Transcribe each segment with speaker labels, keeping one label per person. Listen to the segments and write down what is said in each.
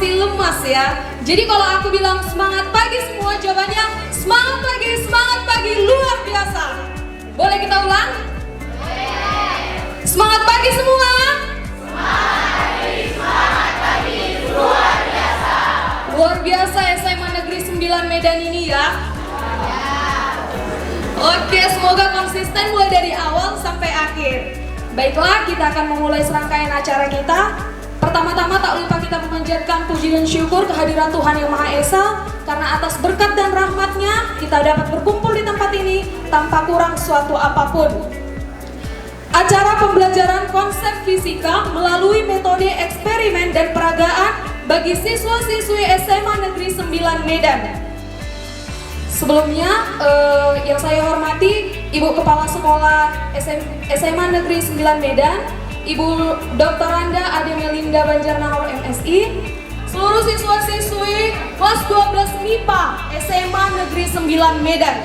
Speaker 1: masih lemas ya. Jadi kalau aku bilang semangat pagi semua, jawabannya semangat pagi luar biasa. Boleh kita ulang? Semangat pagi semua. Semangat pagi luar biasa. Luar biasa SMA Negeri 9 Medan ini ya. Oke, semoga konsisten mulai dari awal sampai akhir. Baiklah, kita akan memulai serangkaian acara kita. Pertama-tama tak lupa kita memanjatkan puji dan syukur kehadiran Tuhan Yang Maha Esa, karena atas berkat dan rahmat-Nya kita dapat berkumpul di tempat ini tanpa kurang suatu apapun. Acara pembelajaran konsep fisika melalui metode eksperimen dan peragaan bagi siswa-siswi SMA Negeri 9 Medan. Sebelumnya, yang saya hormati Ibu Kepala Sekolah SMA Negeri 9 Medan, Ibu Dr. Randa Ade Melinda Banjarnahor MSI, seluruh siswa-siswi kelas 12 MIPA SMA Negeri 9 Medan.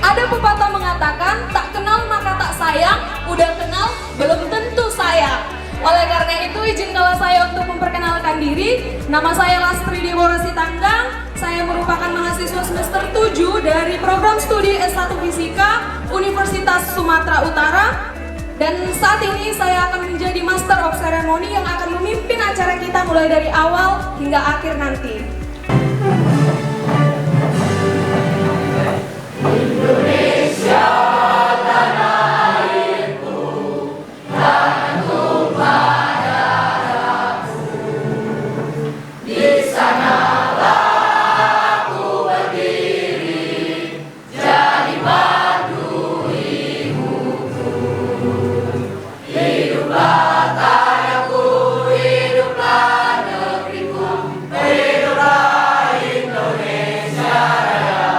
Speaker 1: Ada pepatah mengatakan, tak kenal maka tak sayang, udah kenal belum tentu sayang. Oleh karena itu, izinkanlah saya untuk memperkenalkan diri. Nama saya Lastri Deborah Sitanggang. Saya merupakan mahasiswa semester 7 dari program studi S1 Fisika Universitas Sumatera Utara. Dan saat ini saya akan menjadi Master of Ceremony yang akan memimpin acara kita mulai dari awal hingga akhir nanti. Indonesia tanah airku, tanah tumpah darahku. Di sanalah aku berdiri, jadi pandu ibuku. Hiduplah tanahku, hiduplah negeriku, hiduplah Indonesia Raya.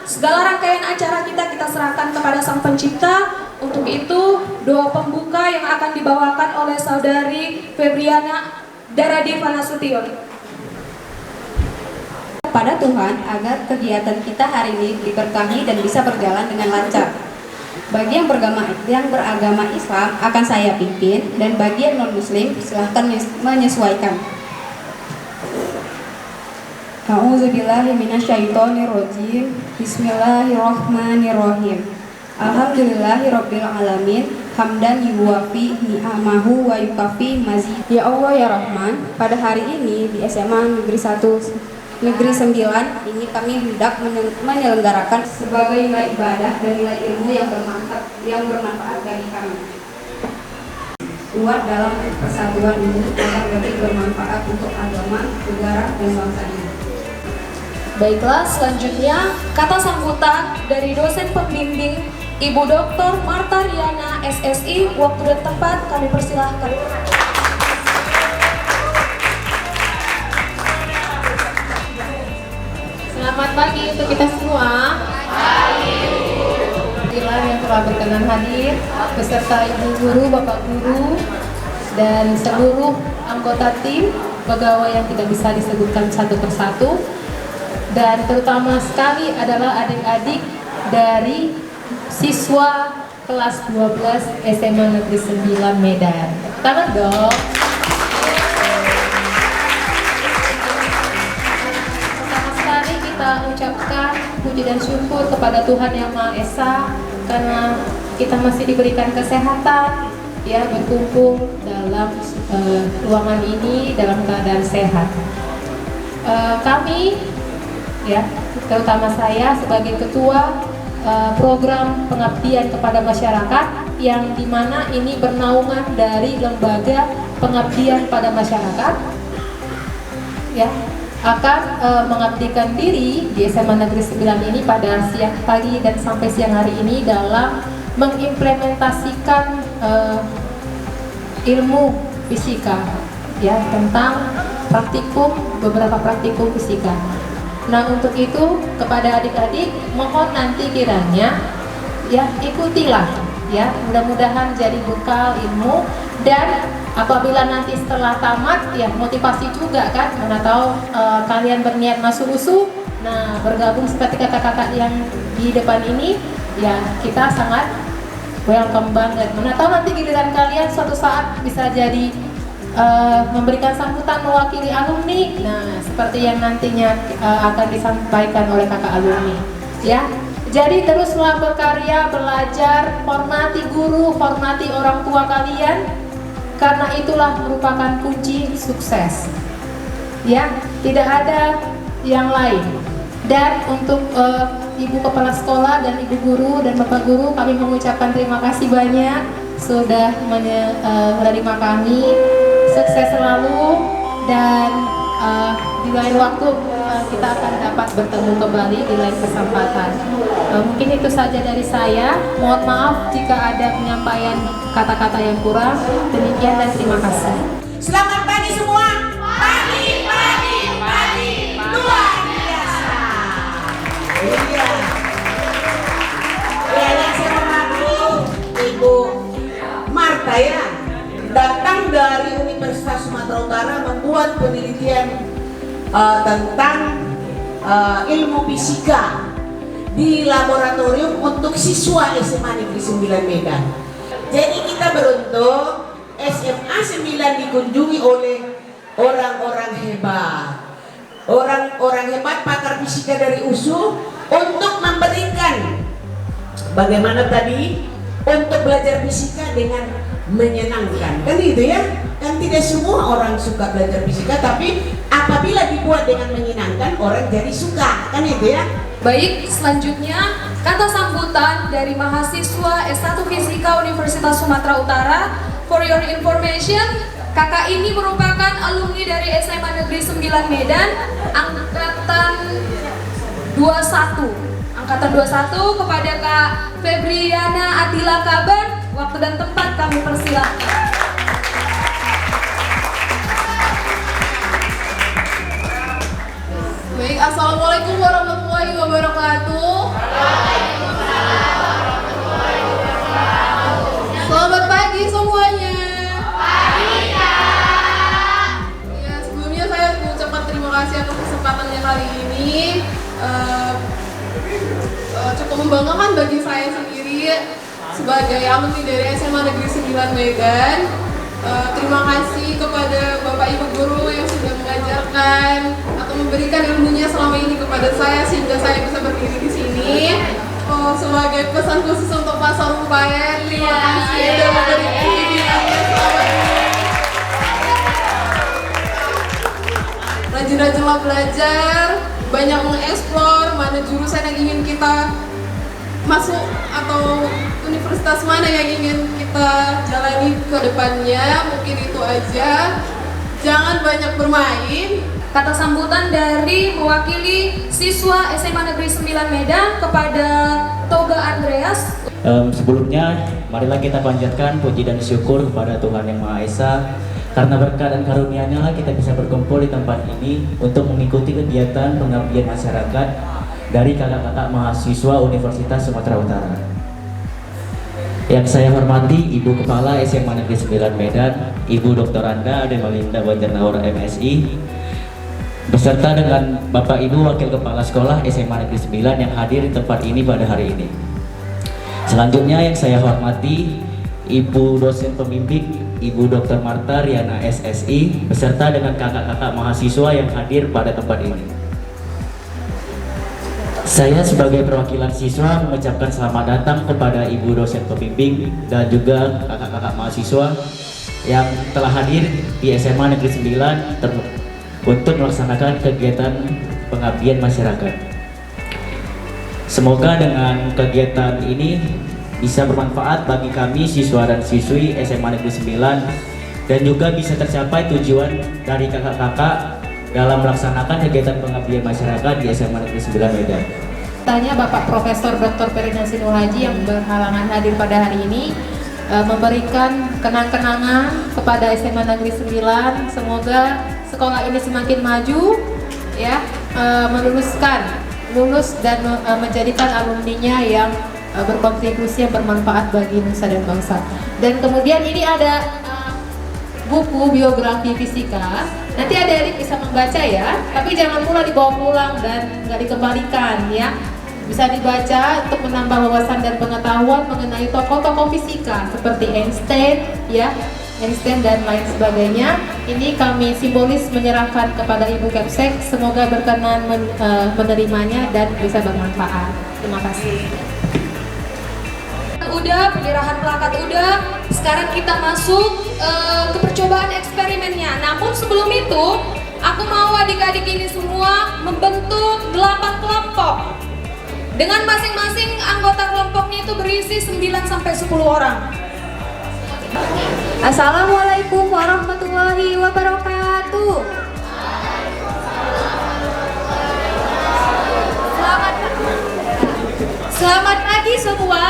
Speaker 1: Segala rangkaian acara kita serahkan kepada Sang Pencipta. Untuk itu, doa pembuka yang akan dibawakan oleh Saudari Febriana Daradeva Nasution.
Speaker 2: Kepada Tuhan agar kegiatan kita hari ini diberkahi dan bisa berjalan dengan lancar. Bagi yang beragama Islam akan saya pimpin, dan bagi yang non-Muslim silahkan menyesuaikan. A'udzubillahi minasyaitonirrajim. Bismillahirrahmanirrahim. Alhamdulillahirabbil alamin, hamdan yuwafi ni'amahu wa yukafi mazid. Ya Allah ya Rahman, pada hari ini di SMA Negeri 1 Negeri 9 ini kami hendak menyelenggarakan sebagai nilai ibadah dan nilai ilmu yang bermanfaat bagi kami. Kuat dalam persatuan ini agar lebih bermanfaat untuk agama, negara, dan bangsa ini.
Speaker 1: Baiklah, selanjutnya kata sambutan dari dosen pembimbing Ibu Dr. Marta Riana SSI. Waktu dan tempat kami persilahkan.
Speaker 3: Selamat pagi untuk kita semua. Alhamdulillah yang telah berkenan hadir beserta ibu guru, bapak guru, dan seluruh anggota tim, pegawai yang tidak bisa disebutkan satu persatu. Dan terutama sekali adalah adik-adik dari siswa kelas 12 SMA Negeri 9 Medan. Tangan dong. Pertama sekali kita ucapkan puji dan syukur kepada Tuhan Yang Maha Esa karena kita masih diberikan kesehatan, ya, berkumpul dalam ruangan ini dalam keadaan sehat. Kami, ya, terutama saya sebagai ketua program pengabdian kepada masyarakat, yang dimana ini bernaungan dari lembaga pengabdian pada masyarakat, ya, akan mengabdikan diri di SMA Negeri 9 ini pada siang pagi dan sampai siang hari ini dalam mengimplementasikan ilmu fisika, ya, tentang beberapa praktikum fisika. Nah, untuk itu kepada adik-adik mohon nanti kiranya, ya, ikutilah, ya, mudah-mudahan jadi bekal ilmu, dan apabila nanti setelah tamat, ya, motivasi juga kan, mana tahu kalian berniat masuk USU, Nah, bergabung seperti kakak-kakak yang di depan ini, ya kita sangat welcome banget. Mana tahu nanti giliran kalian suatu saat bisa jadi memberikan sambutan mewakili alumni. Nah, seperti yang nantinya akan disampaikan oleh kakak alumni. Ya, jadi teruslah berkarya, belajar, hormati guru, hormati orang tua kalian, karena itulah merupakan kunci sukses. Ya, tidak ada yang lain. Dan untuk Ibu Kepala Sekolah dan Ibu Guru dan Bapak Guru, kami mengucapkan terima kasih banyak sudah menerima kami. Sukses selalu, dan di lain waktu kita akan dapat bertemu kembali di lain kesempatan. Mungkin itu saja dari saya. Mohon maaf jika ada penyampaian kata-kata yang kurang. Demikian dan terima kasih.
Speaker 4: Selamat pagi semua. Pagi luar biasa. Iya. Ya, yang saya hormati Ibu Marta ya, datang dari Universitas Sumatera Utara membuat penelitian tentang ilmu fisika di laboratorium untuk siswa SMA Negeri 9 Medan. Jadi kita beruntung SMA 9 dikunjungi oleh orang-orang hebat. Orang-orang hebat pakar fisika dari USU untuk memberikan bagaimana tadi untuk belajar fisika dengan menyenangkan. Kan itu ya? Kan tidak semua orang suka belajar fisika, tapi apabila dibuat dengan menyenangkan orang jadi suka. Kan itu ya?
Speaker 1: Baik, selanjutnya kata sambutan dari mahasiswa S1 Fisika Universitas Sumatera Utara. For your information, kakak ini merupakan alumni dari SMA Negeri 9 Medan, angkatan 21. Angkatan 21 kepada Kak Febriana Atila Kaban, waktu dan tempat kami persilakan.
Speaker 5: Baik, assalamualaikum warahmatullahi wabarakatuh. Selamat pagi semuanya. Ya, sebelumnya saya mengucapkan terima kasih atas kesempatannya kali ini. Cukup membanggakan bagi saya sendiri sebagai alumni dari SMA Negeri 9 Medan. Terima kasih kepada Bapak Ibu Guru yang sudah mengajarkan atau memberikan ilmunya selama ini kepada saya sehingga saya bisa berdiri di sini. Sebagai pesan khusus untuk Pak Sarumpayat, terima kasih sudah memberi bimbingannya selama ini. Rajin-rajinlah belajar, banyak mengeksplor mana jurusan yang ingin kita masuk atau universitas mana yang ingin kita jalani ke depannya. Mungkin itu aja, jangan banyak bermain.
Speaker 1: Kata sambutan dari mewakili siswa SMA Negeri 9 Medan kepada Toga Andreas.
Speaker 6: Sebelumnya, marilah kita panjatkan puji dan syukur kepada Tuhan Yang Maha Esa. Karena berkat dan karunia-Nya lah kita bisa berkumpul di tempat ini untuk mengikuti kegiatan pengabdian masyarakat dari kakak-kakak mahasiswa Universitas Sumatera Utara. Yang saya hormati Ibu Kepala SMA Negeri 9 Medan, Ibu Dr. Anda Ademelinda Banjarnegara MSI, beserta dengan Bapak Ibu Wakil Kepala Sekolah SMA Negeri 9 yang hadir di tempat ini pada hari ini. Selanjutnya yang saya hormati Ibu dosen pembimbing Ibu Dr. Marta Riana SSI, beserta dengan kakak-kakak mahasiswa yang hadir pada tempat ini. Saya sebagai perwakilan siswa mengucapkan selamat datang kepada Ibu dosen pembimbing dan juga kakak-kakak mahasiswa yang telah hadir di SMA Negeri 9 untuk melaksanakan kegiatan pengabdian masyarakat. Semoga dengan kegiatan ini bisa bermanfaat bagi kami siswa dan siswi SMA Negeri 9 dan juga bisa tercapai tujuan dari kakak-kakak dalam melaksanakan kegiatan pengabdian masyarakat di SMA Negeri 9 Medan.
Speaker 3: Tanya Bapak Profesor Dr. Perinasi Nur Haji yang berhalangan hadir pada hari ini memberikan kenang-kenangan kepada SMA Negeri 9. Semoga sekolah ini semakin maju ya, lulus dan menjadikan alumninya yang berkontribusi yang bermanfaat bagi nusa dan bangsa. Dan kemudian ini ada buku biografi fisika Nanti adik-adik bisa membaca ya, tapi jangan pula dibawa pulang dan nggak dikembalikan ya. Bisa dibaca untuk menambah wawasan dan pengetahuan mengenai tokoh-tokoh fisika seperti Einstein ya, Einstein dan lain sebagainya. Ini kami simbolis menyerahkan kepada Ibu Kepsek, semoga berkenan menerimanya dan bisa bermanfaat. Terima kasih.
Speaker 1: Udah, penyerahan plakat udah. Sekarang kita masuk ke percobaan eksperimennya. Namun sebelum itu, aku mau adik-adik ini semua membentuk 8 kelompok. Dengan masing-masing anggota kelompoknya itu berisi 9-10 orang.
Speaker 2: Assalamualaikum warahmatullahi wabarakatuh.
Speaker 1: Selamat pagi semua.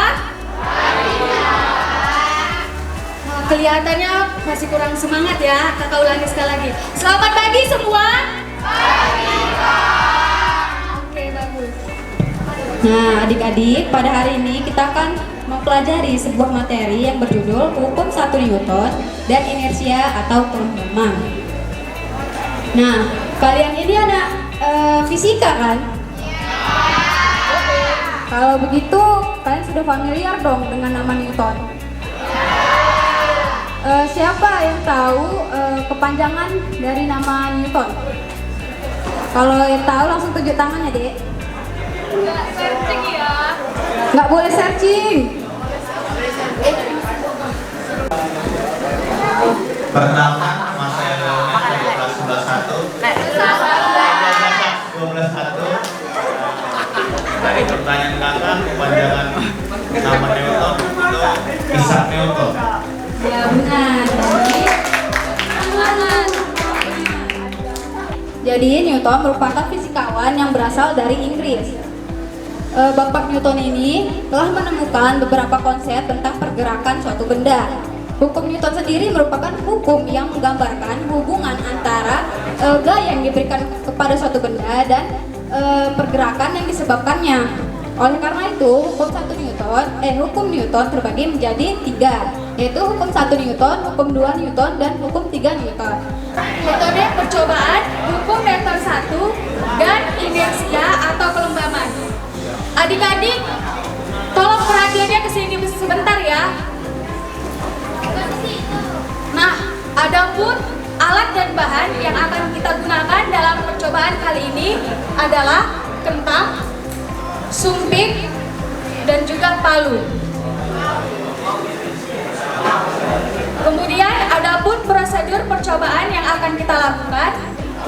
Speaker 1: Kelihatannya masih kurang semangat ya. Kakak ulangi sekali lagi. Selamat pagi semua. Oke, bagus.
Speaker 2: Nah, adik-adik, pada hari ini kita akan mempelajari sebuah materi yang berjudul Hukum 1 Newton dan Inersia atau Kelompokan. Nah, kalian ini anak fisika kan? Kalau begitu, kalian sudah familiar dong dengan nama Newton. Siapa yang tahu kepanjangan dari nama Newton? Kalau yang tahu langsung tunjuk tangannya, Dek.
Speaker 1: Searching ya.
Speaker 2: Nggak boleh searching.
Speaker 7: Pertama, masa yang dari kelas 11-1 dari pertanyaan kakak, kepanjangan nama Newton itu Isaac Newton.
Speaker 2: Ya benar. Jadi Newton merupakan fisikawan yang berasal dari Inggris. Bapak Newton ini telah menemukan beberapa konsep tentang pergerakan suatu benda. Hukum Newton sendiri merupakan hukum yang menggambarkan hubungan antara gaya yang diberikan kepada suatu benda dan pergerakan yang disebabkannya. Oleh karena itu, hukum Newton terbagi menjadi 3, yaitu hukum 1 Newton, hukum 2 Newton, dan hukum 3 Newton.
Speaker 1: Metode percobaan hukum Newton 1 dan inersia atau kelembaban. Adik-adik, tolong perhatiannya ke sini sebentar ya. Nah, adapun alat dan bahan yang akan kita gunakan dalam percobaan kali ini adalah kentang, sumpit, dan juga palu. Kemudian adapun prosedur percobaan yang akan kita lakukan.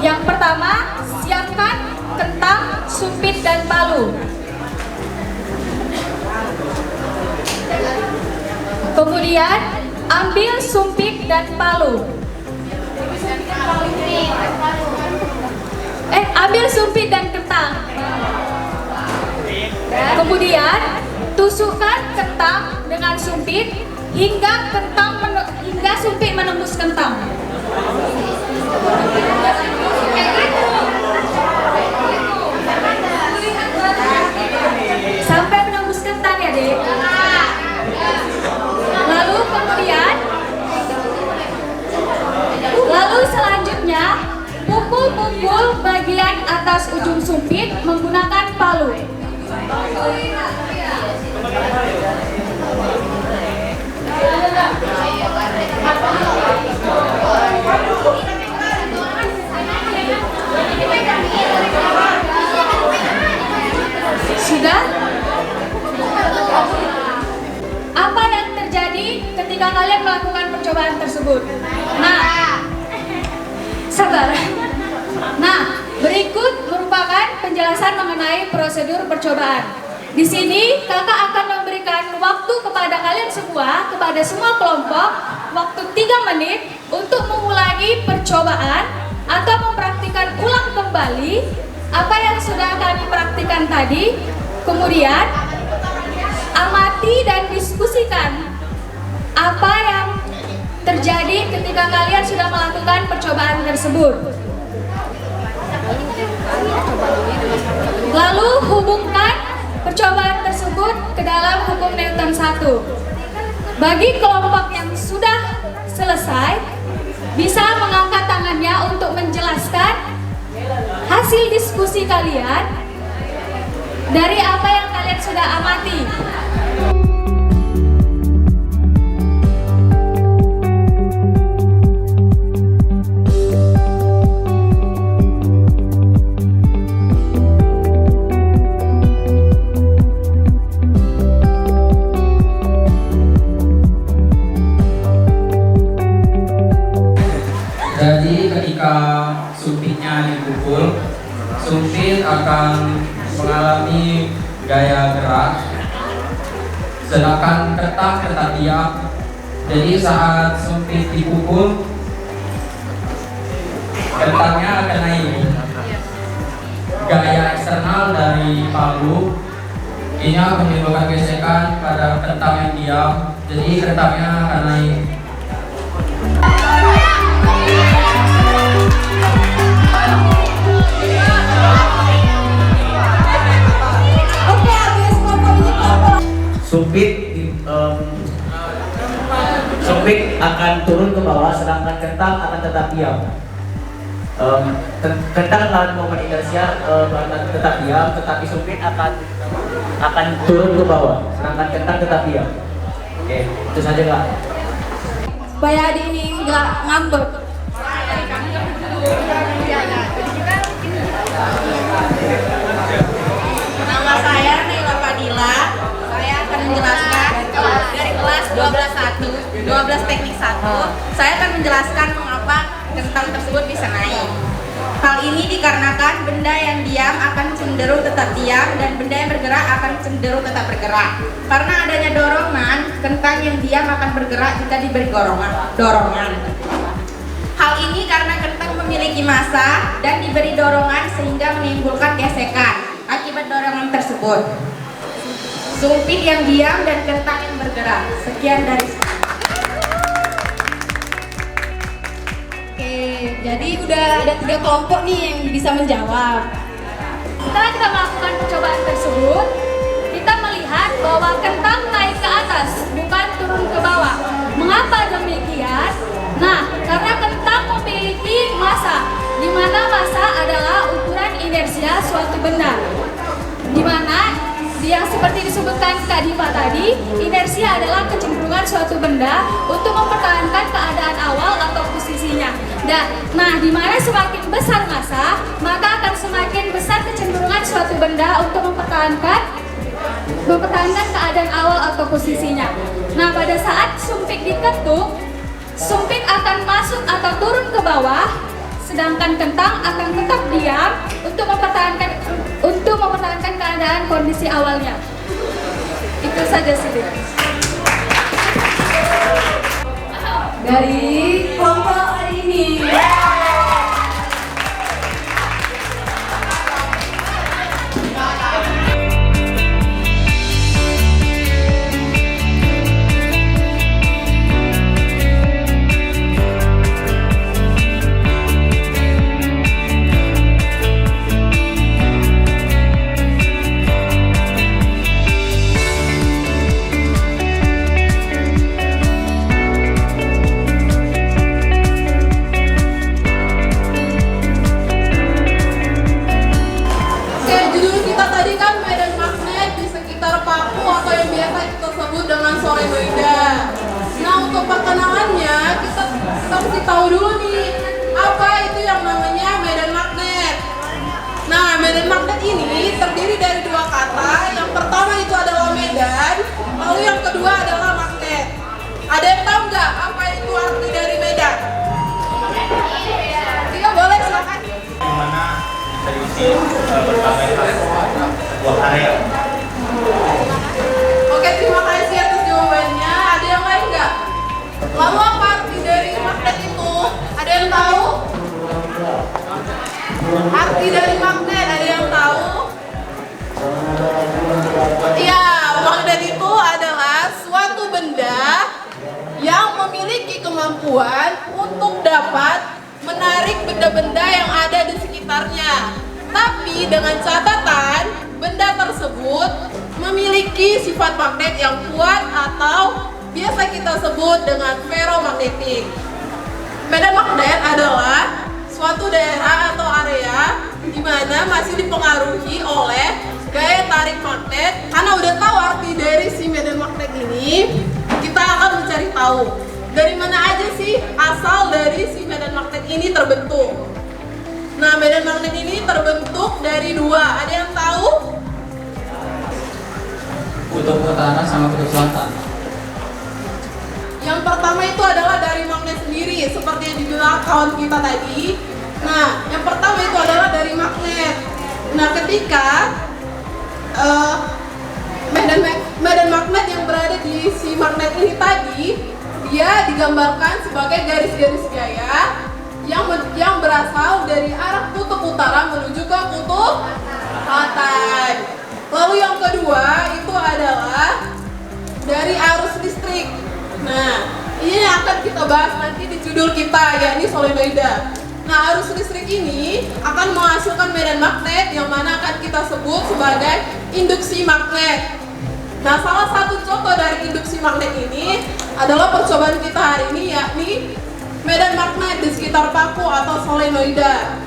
Speaker 1: Yang pertama, siapkan kentang, sumpit, dan palu. Kemudian ambil sumpit dan palu. Ambil sumpit dan kentang. Kemudian tusukkan kentang dengan sumpit hingga sumpit menembus kentang. Sampai menembus kentang ya, Dek. Lalu selanjutnya pukul bagian atas ujung sumpit menggunakan palu. Sudah? Apa yang terjadi ketika kalian melakukan percobaan tersebut? Sabar. Nah, berikut merupakan penjelasan mengenai prosedur percobaan. Di sini kakak akan memberikan waktu kepada kalian semua, kepada semua kelompok, waktu 3 menit untuk mengulangi percobaan atau mempraktikkan ulang kembali apa yang sudah kami praktikkan tadi. Kemudian amati dan diskusikan apa yang terjadi ketika kalian sudah melakukan percobaan tersebut. Lalu hubungkan percobaan tersebut ke dalam hukum Newton 1. Bagi kelompok yang sudah selesai, bisa mengangkat tangan kesempurnannya untuk menjelaskan hasil diskusi kalian dari apa yang kalian sudah amati.
Speaker 8: Jadi ketika sumpitnya dipukul, sumpit akan mengalami gaya gerak, sedangkan ketak tetap diam. Jadi saat sumpit dipukul, ketaknya akan naik. Gaya eksternal dari palu ini akan menimbulkan gesekan pada kentang yang diam, jadi ketaknya akan naik.
Speaker 6: Sumpit akan turun ke bawah, sedangkan kentang akan tetap diam. Kentang lawan momen inersia akan tetap diam, tetapi sumpit akan turun ke bawah, sedangkan kentang tetap diam. Oke, itu saja Kak.
Speaker 2: Supaya adik ini nggak ngambek.
Speaker 9: Nama saya Naila Fadila. Saya akan menjelaskan dari kelas 12 teknik 1. Saya akan menjelaskan mengapa kentang tersebut bisa naik. Hal ini dikarenakan benda yang diam akan cenderung tetap diam dan benda yang bergerak akan cenderung tetap bergerak. Karena adanya dorongan, kentang yang diam akan bergerak jika diberi dorongan. Hal ini karena kentang memiliki massa dan diberi dorongan sehingga menimbulkan gesekan akibat dorongan tersebut. Sumpit yang diam dan kentang yang bergerak. Sekian dari saya.
Speaker 2: Oke, jadi udah ada 3 kelompok nih yang bisa menjawab.
Speaker 1: Setelah kita melakukan percobaan tersebut, kita melihat bahwa kentang naik ke atas, bukan turun ke bawah. Mengapa demikian? Nah, karena kentang memiliki massa, di mana massa adalah ukuran inersia suatu benda. Di mana yang seperti disebutkan Kak Diva tadi, inersia adalah kecenderungan suatu benda untuk mempertahankan keadaan awal atau posisinya. Nah, di mana semakin besar massa, maka akan semakin besar kecenderungan suatu benda untuk mempertahankan keadaan awal atau posisinya. Nah, pada saat sumpit diketuk, sumpit akan masuk atau turun ke bawah, sedangkan kentang akan tetap diam untuk mempertahankan keadaan kondisi awalnya. Itu saja sih.
Speaker 2: Dari kelompok hari ini.
Speaker 5: Tahu dulu nih, apa itu yang namanya medan magnet. Nah, medan magnet ini terdiri dari 2 kata. Yang pertama itu adalah medan, lalu yang kedua adalah magnet. Ada yang tahu nggak apa itu arti dari medan? Iya, boleh, silakan.
Speaker 7: Dimana bisa diisi berbagai sebuah area.
Speaker 5: Oke, terima kasih atas jawabannya. Ada yang lain nggak? Lalu apa arti dari magnet itu? Ada yang tahu? Arti dari magnet, ada yang tahu? Iya, magnet itu adalah suatu benda yang memiliki kemampuan untuk dapat menarik benda-benda yang ada di sekitarnya. Tapi dengan catatan, benda tersebut memiliki sifat magnet yang kuat atau biasa kita sebut dengan ferromagnetik. Medan magnet adalah suatu daerah atau area di mana masih dipengaruhi oleh gaya tarik magnet. Karena udah tahu arti dari si medan magnet ini, kita akan mencari tahu dari mana aja sih asal dari si medan magnet ini terbentuk. Nah, medan magnet ini terbentuk dari dua. Ada yang tahu?
Speaker 8: Kutub utara sama kutub selatan.
Speaker 5: Yang pertama itu adalah dari magnet sendiri, seperti yang dibilang kawan kita tadi. Nah, yang pertama itu adalah dari magnet. Nah, ketika medan magnet yang berada di si magnet ini tadi, dia digambarkan sebagai garis-garis gaya yang berasal dari arah kutub utara menuju ke kutub selatan. Lalu yang kedua itu adalah dari arus listrik. Nah, ini akan kita bahas nanti di judul kita, yakni solenoida. Nah, arus listrik ini akan menghasilkan medan magnet yang mana akan kita sebut sebagai induksi magnet. Nah, salah satu contoh dari induksi magnet ini adalah percobaan kita hari ini, yakni medan magnet di sekitar paku atau solenoida.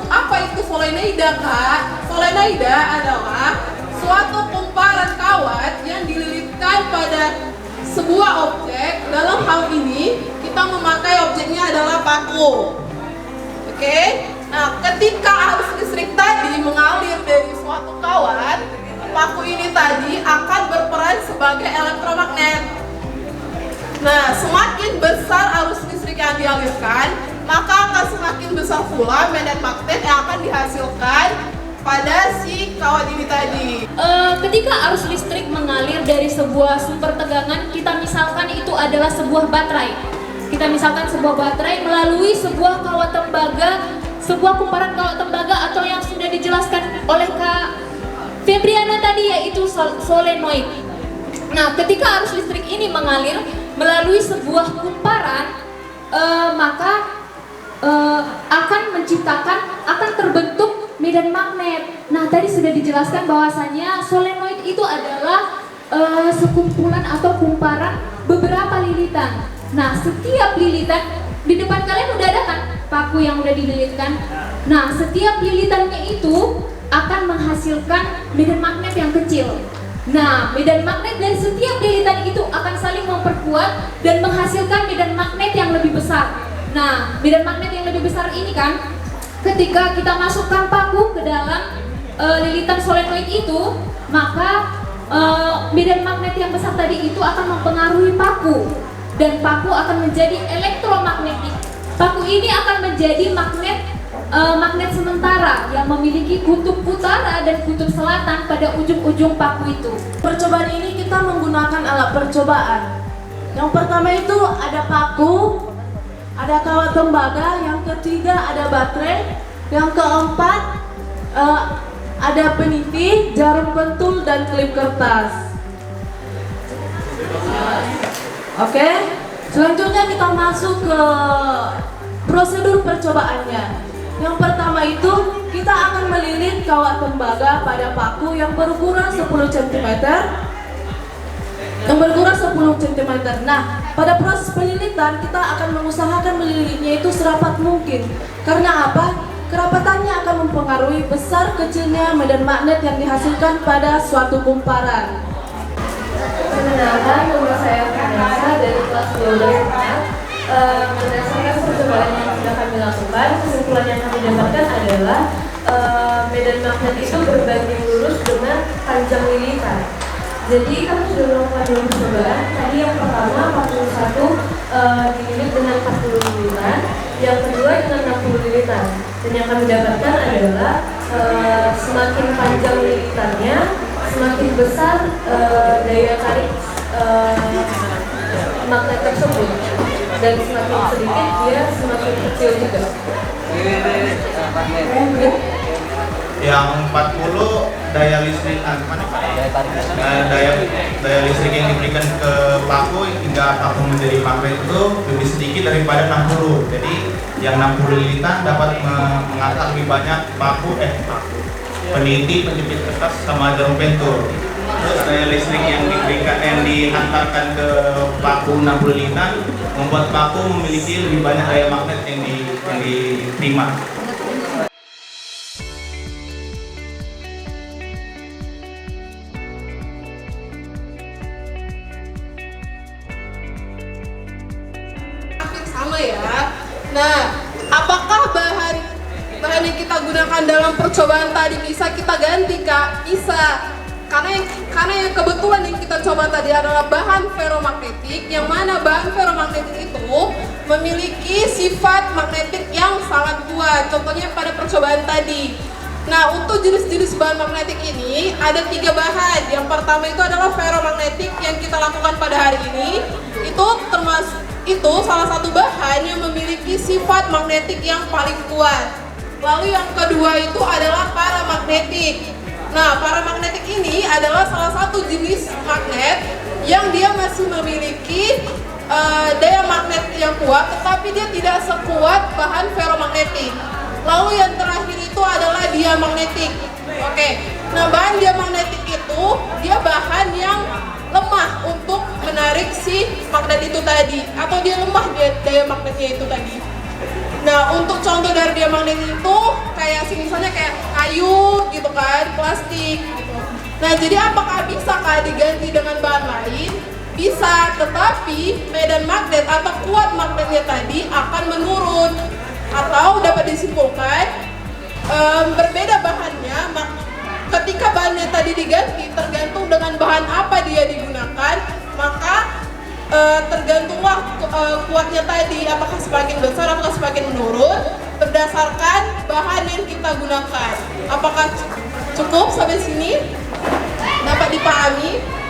Speaker 5: Apa itu solenoida, Kak? Solenoida adalah suatu kumparan kawat yang dililitkan pada sebuah objek. Dalam hal ini kita memakai objeknya adalah paku. Oke? Nah, ketika arus listrik tadi mengalir dari suatu kawat, paku ini tadi akan berperan sebagai elektromagnet. Nah, semakin besar arus listrik yang dialirkan, maka akan semakin besar pula medan magnet yang akan dihasilkan pada si kawat ini tadi.
Speaker 1: Ketika arus listrik mengalir dari sebuah sumber tegangan, kita misalkan itu adalah sebuah baterai. Kita misalkan sebuah baterai melalui sebuah kawat tembaga, sebuah kumparan kawat tembaga atau yang sudah dijelaskan oleh Kak Febriana tadi, yaitu solenoid. Nah, ketika arus listrik ini mengalir melalui sebuah kumparan, maka akan terbentuk medan magnet. Nah, tadi sudah dijelaskan bahwasanya solenoid itu adalah sekumpulan atau kumparan beberapa lilitan. Nah, setiap lilitan di depan kalian udah ada kan paku yang udah dililitkan. Nah, setiap lilitannya itu akan menghasilkan medan magnet yang kecil. Nah, medan magnet dari setiap lilitan itu akan saling memperkuat dan menghasilkan medan magnet yang lebih besar. Nah, medan magnet yang lebih besar ini kan, ketika kita masukkan paku ke dalam lilitan solenoid itu, maka medan magnet yang besar tadi itu akan mempengaruhi paku, dan paku akan menjadi elektromagnetik. Paku ini akan menjadi magnet sementara yang memiliki kutub utara dan kutub selatan pada ujung-ujung paku itu.
Speaker 10: Percobaan ini kita menggunakan alat percobaan. Yang pertama itu ada paku, ada kawat tembaga, yang ketiga ada baterai, yang keempat ada peniti, jarum pentul, dan klip kertas. Oke, selanjutnya kita masuk ke prosedur percobaannya. Yang pertama itu kita akan melilit kawat tembaga pada paku yang berukuran 10 cm. Nah, pada proses pelilitan kita akan mengusahakan melilitnya itu serapat mungkin. Karena apa? Kerapatannya akan mempengaruhi besar kecilnya medan magnet yang dihasilkan pada suatu kumparan.
Speaker 3: Perkenalkan, nama saya Vanessa dari kelas 12. Berdasarkan percobaan yang sudah kami lakukan, kesimpulan yang kami dapatkan adalah medan magnet itu berbanding lurus dengan panjang lilitan. Jadi kami sudah melakukan dua percobaan. Tadi yang pertama 41 dililit dengan 40 lilitan, yang kedua dengan 60 lilitan. Dan yang kami dapatkan adalah semakin panjang lilitannya, semakin besar daya tarik magnet tersebut, dan semakin sedikit dia semakin kecil juga.
Speaker 7: Yang 40 daya listrik daya listrik yang diberikan ke paku hingga paku menjadi magnet itu lebih sedikit daripada 60. Jadi yang 60 lilitan dapat mengangkat lebih banyak paku peniti, penjepit kertas, sama jarum pentul. Terus daya listrik yang dihantarkan ke paku 60 liter membuat paku memiliki lebih banyak daya magnet yang diterima.
Speaker 5: Hampir sama ya. Nah, apakah bahan yang kita gunakan dalam percobaan tadi bisa kita ganti, Kak? Bisa. Karena yang kebetulan yang kita coba tadi adalah bahan ferromagnetik, yang mana bahan ferromagnetik itu memiliki sifat magnetik yang sangat kuat. Contohnya pada percobaan tadi. Nah, untuk jenis-jenis bahan magnetik ini ada 3 bahan. Yang pertama itu adalah ferromagnetik yang kita lakukan pada hari ini. Itu salah satu bahan yang memiliki sifat magnetik yang paling kuat. Lalu yang kedua itu adalah paramagnetik. Nah, paramagnetik ini adalah salah satu jenis magnet yang dia masih memiliki daya magnet yang kuat, tetapi dia tidak sekuat bahan ferromagnetik. Lalu yang terakhir itu adalah diamagnetik. Oke, nah bahan diamagnetik itu dia bahan yang lemah untuk menarik si magnet itu tadi, atau dia lemah daya magnetnya itu tadi. Nah, untuk contoh dari diamagnet itu kayak misalnya kayak kayu gitu kan, plastik gitu. Nah, jadi apakah bisa diganti dengan bahan lain? Bisa, tetapi medan magnet atau kuat magnetnya tadi akan menurun. Atau dapat disimpulkan berbeda bahannya, ketika bahannya tadi diganti tergantung dengan bahan apa dia digunakan, maka tergantunglah kuatnya tadi apakah semakin besar atau semakin menurun berdasarkan bahan yang kita gunakan. Apakah cukup sampai sini? Dapat dipahami?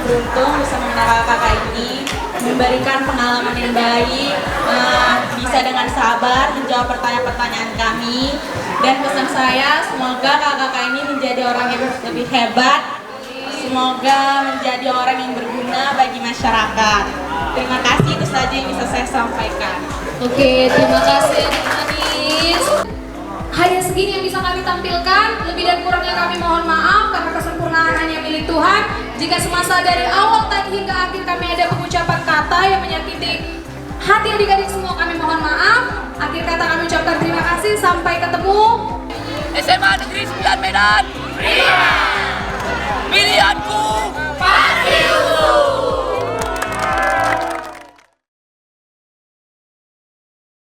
Speaker 9: Beruntung bisa mengenal kakak ini, memberikan pengalaman yang baik, bisa dengan sabar menjawab pertanyaan-pertanyaan kami. Dan pesan saya, semoga kakak ini menjadi orang yang lebih hebat, semoga menjadi orang yang berguna bagi masyarakat. Terima kasih, itu saja yang bisa saya sampaikan.
Speaker 1: Oke, terima kasih adik manis. Hanya segini yang bisa kami tampilkan. Lebih dan kurangnya kami mohon maaf, karena kesempurnaan hanya milik Tuhan. Jika semasa dari awal tadi hingga akhir kami ada pengucapan kata yang menyakiti hati adik-adik semua, kami mohon maaf. Akhir kata kami ucapkan terima kasih. Sampai ketemu.
Speaker 11: SMA Negeri 9 Medan. Pilihanku